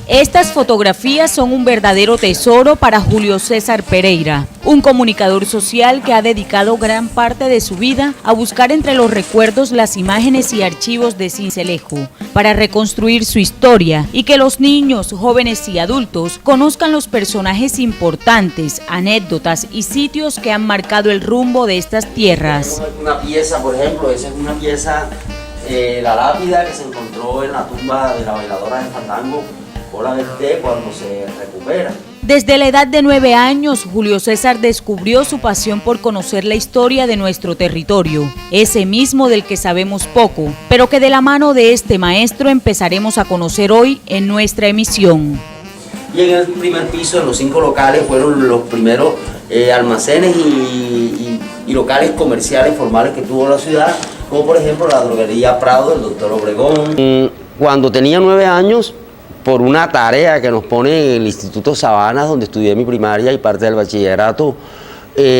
Estas fotografías son un verdadero tesoro para Julio César Pereira, un comunicador social que ha dedicado gran parte de su vida a buscar entre los recuerdos las imágenes y archivos de Sincelejo para reconstruir su historia y que los niños, jóvenes y adultos conozcan los personajes importantes, anécdotas y sitios que han marcado el rumbo de estas tierras. Una pieza, por ejemplo, esa es una pieza, la lápida que se encontró en la tumba de la bailadora de fandango, Pola del Té, cuando se recupera. Desde la edad de 9 años, Julio César descubrió su pasión por conocer la historia de nuestro territorio, ese mismo del que sabemos poco, pero que de la mano de este maestro empezaremos a conocer hoy en nuestra emisión. Y en el primer piso, en los 5 locales, fueron los primeros almacenes y locales comerciales formales que tuvo la ciudad, como por ejemplo la droguería Prado, el Doctor Obregón. Cuando tenía 9 años, por una tarea que nos pone en el Instituto Sabanas, donde estudié mi primaria y parte del bachillerato,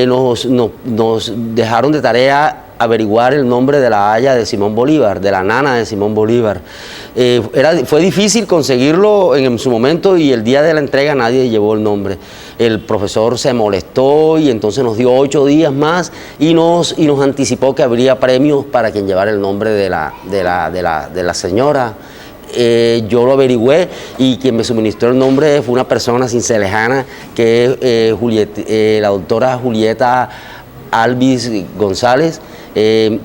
nos dejaron de tarea averiguar el nombre de la haya de Simón Bolívar, de la nana de Simón Bolívar. Fue difícil conseguirlo en su momento y el día de la entrega nadie llevó el nombre. El profesor se molestó y entonces nos dio 8 días más y nos anticipó que habría premios para quien llevara el nombre de la señora. Yo lo averigüé y quien me suministró el nombre fue una persona cincelejana que es la doctora Julieta Alvis González,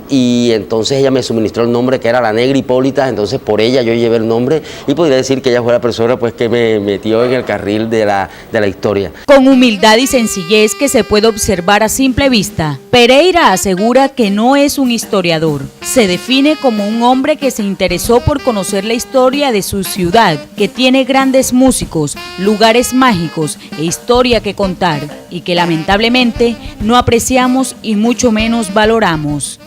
y entonces ella me suministró el nombre que era la Negra Hipólita, entonces por ella yo llevé el nombre y podría decir que ella fue la persona pues que me metió en el carril de la historia. Con humildad y sencillez que se puede observar a simple vista, Pereira asegura que no es un historiador, se define como un hombre que se interesó por conocer la historia de su ciudad, que tiene grandes músicos, lugares mágicos e historia que contar y que lamentablemente no apreciamos y mucho menos valoramos.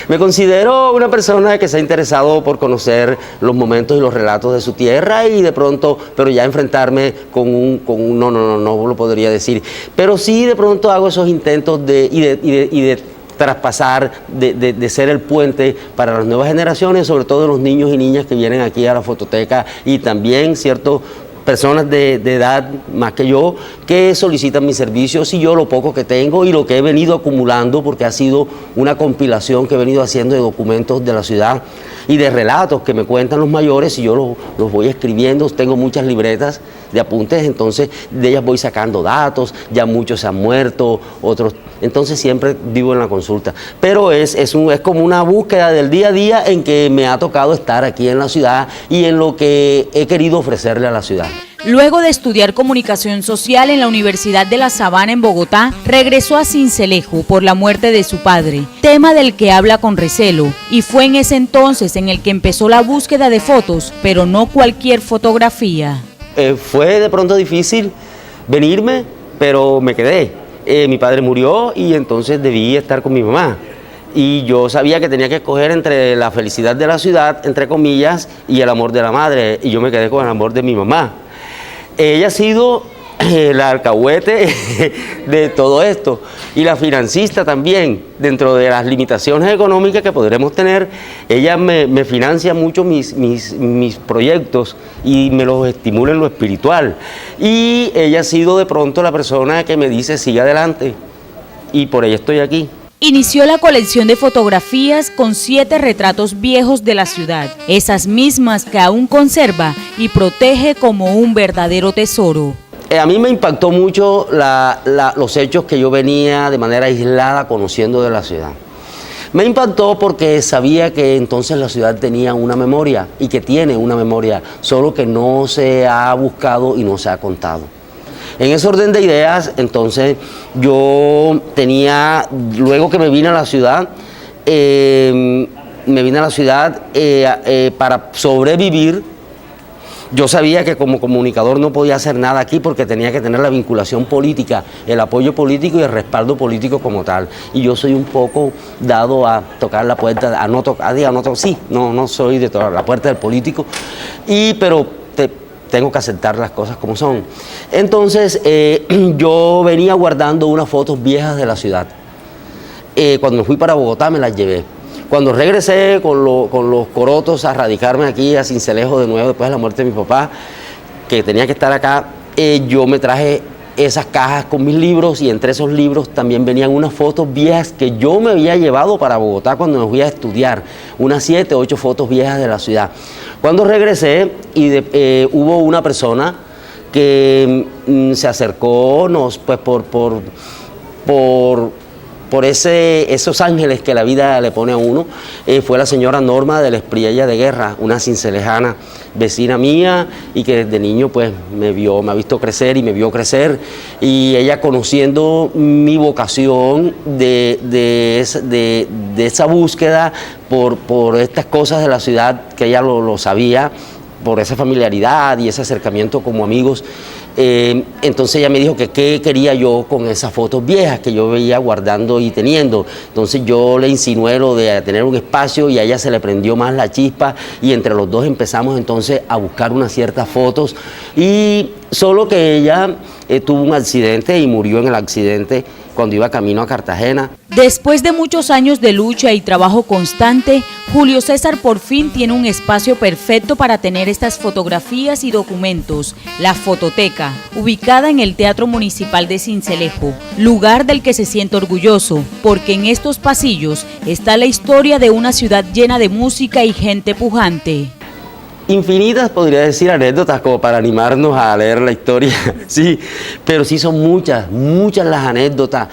Me considero una persona que se ha interesado por conocer los momentos y los relatos de su tierra y de pronto, pero ya enfrentarme no lo podría decir, pero sí de pronto hago esos intentos de traspasar, de ser el puente para las nuevas generaciones, sobre todo los niños y niñas que vienen aquí a la fototeca y también, ¿cierto?, personas de edad más que yo que solicitan mis servicios y yo lo poco que tengo y lo que he venido acumulando porque ha sido una compilación que he venido haciendo de documentos de la ciudad y de relatos que me cuentan los mayores y yo los voy escribiendo. Tengo muchas libretas de apuntes, entonces de ellas voy sacando datos, ya muchos se han muerto, otros, entonces siempre vivo en la consulta. Pero es como una búsqueda del día a día en que me ha tocado estar aquí en la ciudad y en lo que he querido ofrecerle a la ciudad. Luego de estudiar comunicación social en la Universidad de La Sabana en Bogotá, regresó a Sincelejo por la muerte de su padre, tema del que habla con recelo, y fue en ese entonces en el que empezó la búsqueda de fotos, pero no cualquier fotografía. Fue de pronto difícil venirme, pero me quedé. Mi padre murió y entonces debí estar con mi mamá. Y yo sabía que tenía que escoger entre la felicidad de la ciudad, entre comillas, y el amor de la madre, y yo me quedé con el amor de mi mamá. Ella ha sido la alcahuete de todo esto y la financista también, dentro de las limitaciones económicas que podremos tener. Ella me financia mucho mis proyectos y me los estimula en lo espiritual. Y ella ha sido de pronto la persona que me dice sigue adelante y por ella estoy aquí. Inició la colección de fotografías con 7 retratos viejos de la ciudad, esas mismas que aún conserva y protege como un verdadero tesoro. A mí me impactó mucho los hechos que yo venía de manera aislada conociendo de la ciudad. Me impactó porque sabía que entonces la ciudad tenía una memoria y que tiene una memoria, solo que no se ha buscado y no se ha contado. En ese orden de ideas, entonces, yo tenía, luego que me vine a la ciudad, para sobrevivir. Yo sabía que como comunicador no podía hacer nada aquí porque tenía que tener la vinculación política, el apoyo político y el respaldo político como tal. Y yo soy un poco dado a tocar la puerta, no soy de tocar la puerta del político, pero tengo que aceptar las cosas como son. Entonces, yo venía guardando unas fotos viejas de la ciudad. Cuando me fui para Bogotá me las llevé. Cuando regresé con los corotos a radicarme aquí a Sincelejo de nuevo después de la muerte de mi papá, que tenía que estar acá, yo me traje esas cajas con mis libros y entre esos libros también venían unas fotos viejas que yo me había llevado para Bogotá cuando me fui a estudiar, unas 7 o 8 fotos viejas de la ciudad. Cuando regresé hubo una persona que se acercó pues por esos ángeles que la vida le pone a uno, fue la señora Norma de la Espriella de Guerra, una cincelejana vecina mía y que desde niño pues me ha visto crecer y me vio crecer, y ella, conociendo mi vocación de esa búsqueda por estas cosas de la ciudad, que ella lo sabía, por esa familiaridad y ese acercamiento como amigos. Entonces ella me dijo que qué quería yo con esas fotos viejas que yo veía guardando y teniendo. Entonces yo le insinué lo de tener un espacio y a ella se le prendió más la chispa y entre los dos empezamos entonces a buscar unas ciertas fotos, y solo que ella tuvo un accidente y murió en el accidente cuando iba camino a Cartagena. Después de muchos años de lucha y trabajo constante, Julio César por fin tiene un espacio perfecto para tener estas fotografías y documentos, la Fototeca, ubicada en el Teatro Municipal de Sincelejo, lugar del que se siente orgulloso, porque en estos pasillos está la historia de una ciudad llena de música y gente pujante. Infinitas, podría decir, anécdotas como para animarnos a leer la historia, sí, pero sí son muchas las anécdotas.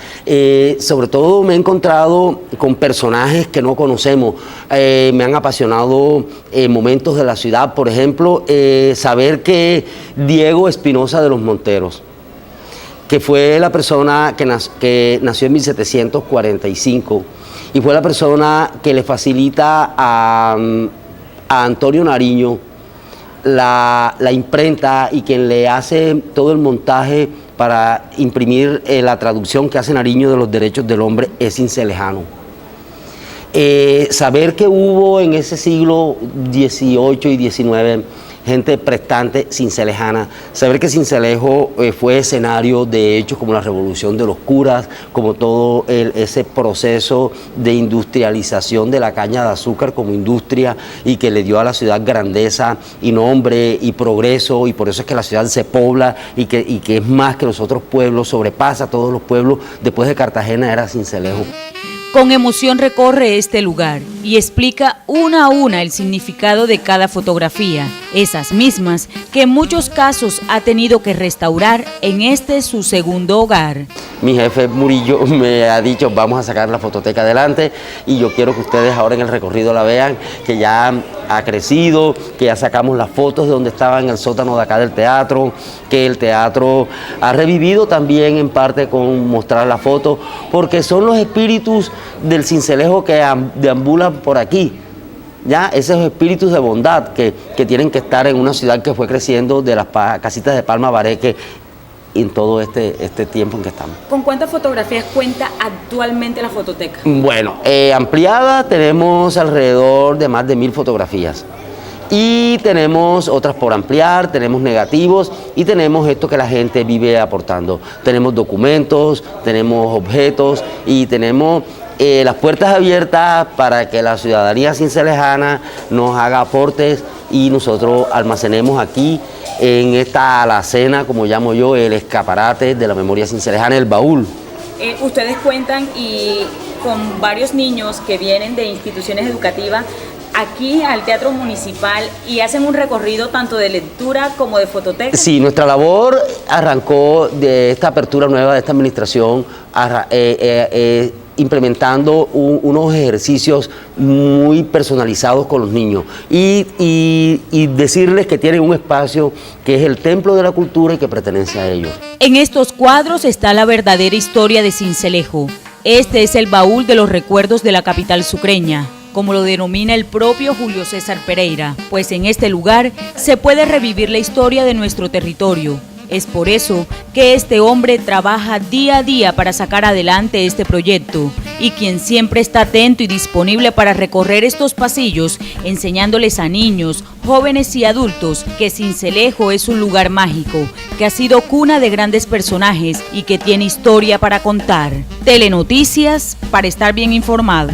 Sobre todo me he encontrado con personajes que no conocemos. Me han apasionado momentos de la ciudad, por ejemplo, saber que Diego Espinosa de los Monteros, que fue la persona que nació en 1745 y fue la persona que le facilita a Antonio Nariño la imprenta y quien le hace todo el montaje para imprimir la traducción que hace Nariño de los derechos del hombre, es cincelejano. Saber que hubo en ese siglo XVIII y XIX gente prestante cincelejana, saber que Sincelejo fue escenario de hechos como la revolución de los curas, como todo ese proceso de industrialización de la caña de azúcar como industria y que le dio a la ciudad grandeza y nombre y progreso, y por eso es que la ciudad se pobla y que es más que los otros pueblos, sobrepasa a todos los pueblos. Después de Cartagena era Sincelejo. Con emoción recorre este lugar y explica una a una el significado de cada fotografía, esas mismas que en muchos casos ha tenido que restaurar en este su segundo hogar. Mi jefe Murillo me ha dicho, vamos a sacar la fototeca adelante, y yo quiero que ustedes ahora en el recorrido la vean, que ya ha crecido, que ya sacamos las fotos de donde estaba en el sótano de acá del teatro, que el teatro ha revivido también en parte con mostrar la foto, porque son los espíritus del Sincelejo que deambulan por aquí. Ya, esos espíritus de bondad que tienen que estar en una ciudad que fue creciendo de las casitas de Palma Bareque en todo este tiempo en que estamos. ¿Con cuántas fotografías cuenta actualmente la fototeca? Bueno, ampliada tenemos alrededor de más de 1000 fotografías. Y tenemos otras por ampliar, tenemos negativos y tenemos esto que la gente vive aportando. Tenemos documentos, tenemos objetos y tenemos las puertas abiertas para que la ciudadanía cincelejana nos haga aportes y nosotros almacenemos aquí en esta alacena, como llamo yo, el escaparate de la memoria cincelejana, el baúl. Ustedes cuentan con varios niños que vienen de instituciones educativas aquí al Teatro Municipal y hacen un recorrido tanto de lectura como de fototeca. Sí, nuestra labor arrancó de esta apertura nueva de esta administración, implementando unos ejercicios muy personalizados con los niños y decirles que tienen un espacio que es el templo de la cultura y que pertenece a ellos. En estos cuadros está la verdadera historia de Sincelejo. Este es el baúl de los recuerdos de la capital sucreña, como lo denomina el propio Julio César Pereira, pues en este lugar se puede revivir la historia de nuestro territorio. Es por eso que este hombre trabaja día a día para sacar adelante este proyecto y quien siempre está atento y disponible para recorrer estos pasillos, enseñándoles a niños, jóvenes y adultos que Sincelejo es un lugar mágico, que ha sido cuna de grandes personajes y que tiene historia para contar. Telenoticias, para estar bien informado.